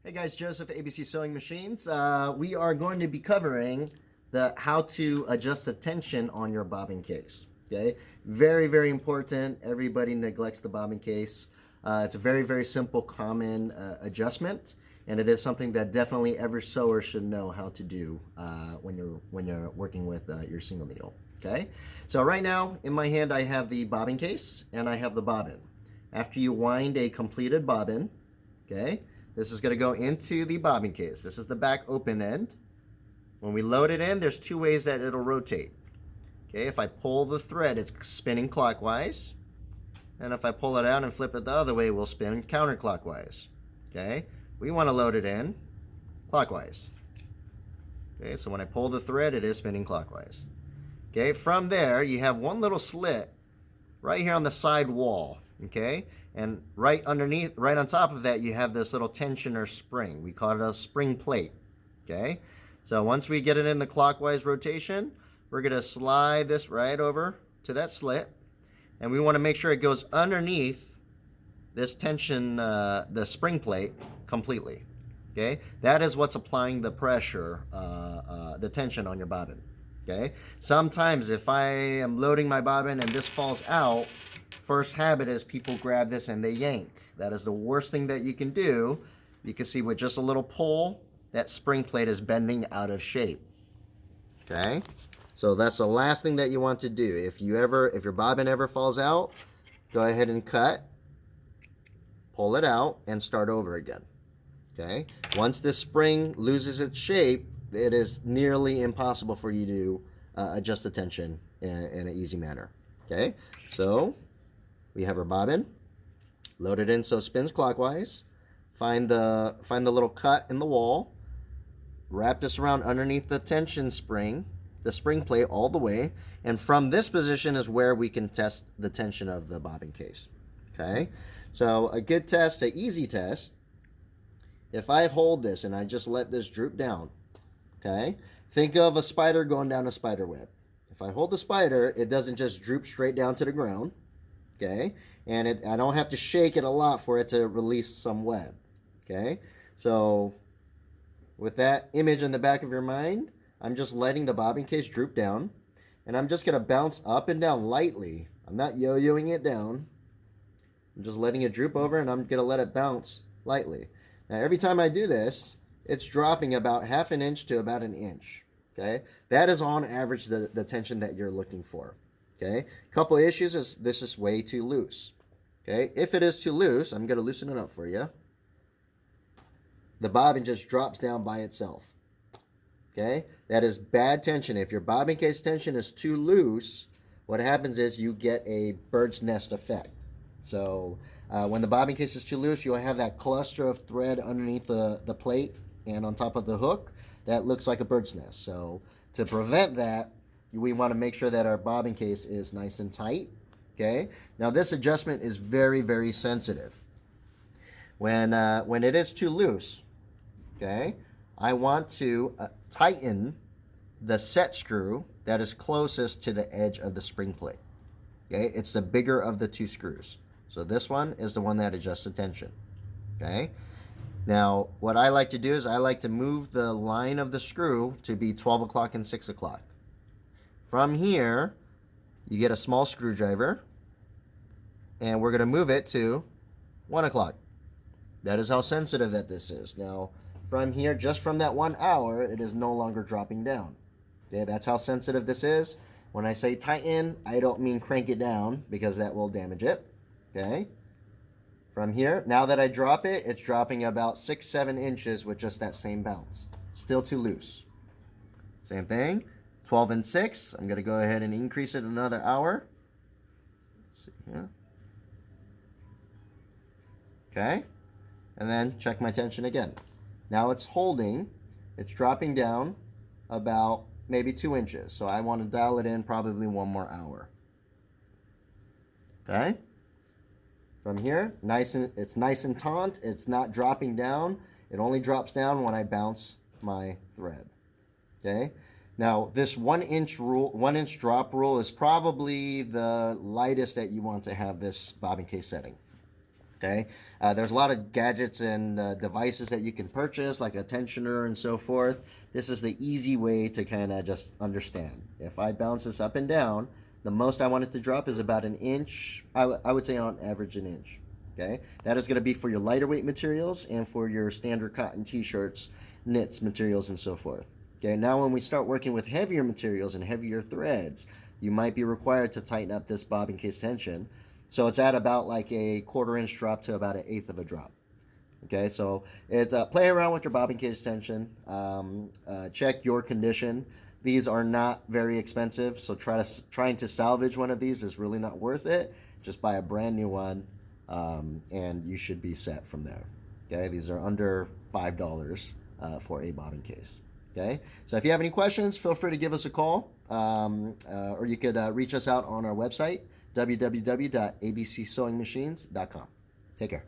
Hey guys, Joseph, ABC Sewing Machines. We are going to be covering the how to adjust the tension on your bobbin case. Okay, very, very important. Everybody neglects the bobbin case. It's a very, very simple, common adjustment, and it is something that definitely every sewer should know how to do when you're working with your single needle. Okay, so right now in my hand I have the bobbin case and I have the bobbin. After you wind a completed bobbin, okay, this is going to go into the bobbin case. This is the back open end. When we load it in, there's two ways that it'll rotate. Okay, if I pull the thread, it's spinning clockwise. And if I pull it out and flip it the other way, we'll spin counterclockwise. Okay, we want to load it in clockwise. Okay, so when I pull the thread, it is spinning clockwise. Okay, from there, you have one little slit right here on the side wall. Okay, and right underneath, right on top of that, you have this little tensioner spring. We call it a spring plate. Okay, so once we get it in the clockwise rotation, we're going to slide this right over to that slit, and we want to make sure it goes underneath this tension, the spring plate, completely. Okay, that is what's applying the pressure, the tension on your bobbin. Okay, sometimes if I am loading my bobbin and this falls out, first habit is people grab this and they yank. That is the worst thing that you can do. You can see with just a little pull, that spring plate is bending out of shape. Okay, so that's the last thing that you want to do. If your bobbin ever falls out, go ahead and cut, pull it out, and start over again. Okay, once this spring loses its shape, it is nearly impossible for you to adjust the tension in an easy manner. Okay, so we have our bobbin, load it in so it spins clockwise, find the little cut in the wall, wrap this around underneath the tension spring, the spring plate all the way, and from this position is where we can test the tension of the bobbin case. Okay, so a good test, an easy test, if I hold this and I just let this droop down, okay, think of a spider going down a spider web. If I hold the spider, it doesn't just droop straight down to the ground. Okay, and I don't have to shake it a lot for it to release some web. Okay, so with that image in the back of your mind, I'm just letting the bobbin case droop down, and I'm just going to bounce up and down lightly. I'm not yo-yoing it down. I'm just letting it droop over, and I'm going to let it bounce lightly. Now, every time I do this, it's dropping about half an inch to about an inch. Okay, that is on average the tension that you're looking for. Okay, a couple of issues is this is way too loose. Okay, if it is too loose, I'm going to loosen it up for you. The bobbin just drops down by itself. Okay, that is bad tension. If your bobbin case tension is too loose, what happens is you get a bird's nest effect. So when the bobbin case is too loose, you'll have that cluster of thread underneath the plate and on top of the hook that looks like a bird's nest. So to prevent that, we want to make sure that our bobbin case is nice and tight. Okay, now this adjustment is very, very sensitive. When it is too loose, okay, I want to tighten the set screw that is closest to the edge of the spring plate. Okay, it's the bigger of the two screws. So this one is the one that adjusts the tension. Okay, now what I like to do is I like to move the line of the screw to be 12 o'clock and 6 o'clock. From here, you get a small screwdriver, and we're going to move it to 1 o'clock. That is how sensitive that this is. Now, from here, just from that 1 hour, it is no longer dropping down. Okay, that's how sensitive this is. When I say tighten, I don't mean crank it down, because that will damage it. Okay, from here, now that I drop it, it's dropping about 6-7 inches with just that same bounce. Still too loose. Same thing. 12 and 6, I'm going to go ahead and increase it another hour. Let's see here. Okay, and then check my tension again. Now it's holding, it's dropping down about maybe 2 inches. So I want to dial it in probably 1 more hour. Okay, from here, it's nice and taut, it's not dropping down. It only drops down when I bounce my thread. Okay. Now, this 1 inch drop rule is probably the lightest that you want to have this bobbin case setting. Okay, there's a lot of gadgets and devices that you can purchase, like a tensioner and so forth. This is the easy way to kind of just understand. If I bounce this up and down, the most I want it to drop is about an inch. I would say on average an inch. Okay, that is going to be for your lighter weight materials and for your standard cotton t-shirts, knits materials, and so forth. Okay, now when we start working with heavier materials and heavier threads, you might be required to tighten up this bobbin case tension. So it's at about like a 1/4 inch drop to about 1/8 of a drop. Okay, so it's play around with your bobbin case tension. Check your condition. These are not very expensive, so trying to salvage one of these is really not worth it. Just buy a brand new one, and you should be set from there. Okay, these are under $5 for a bobbin case. Okay, so if you have any questions, feel free to give us a call, or you could reach us out on our website, www.abcsewingmachines.com. Take care.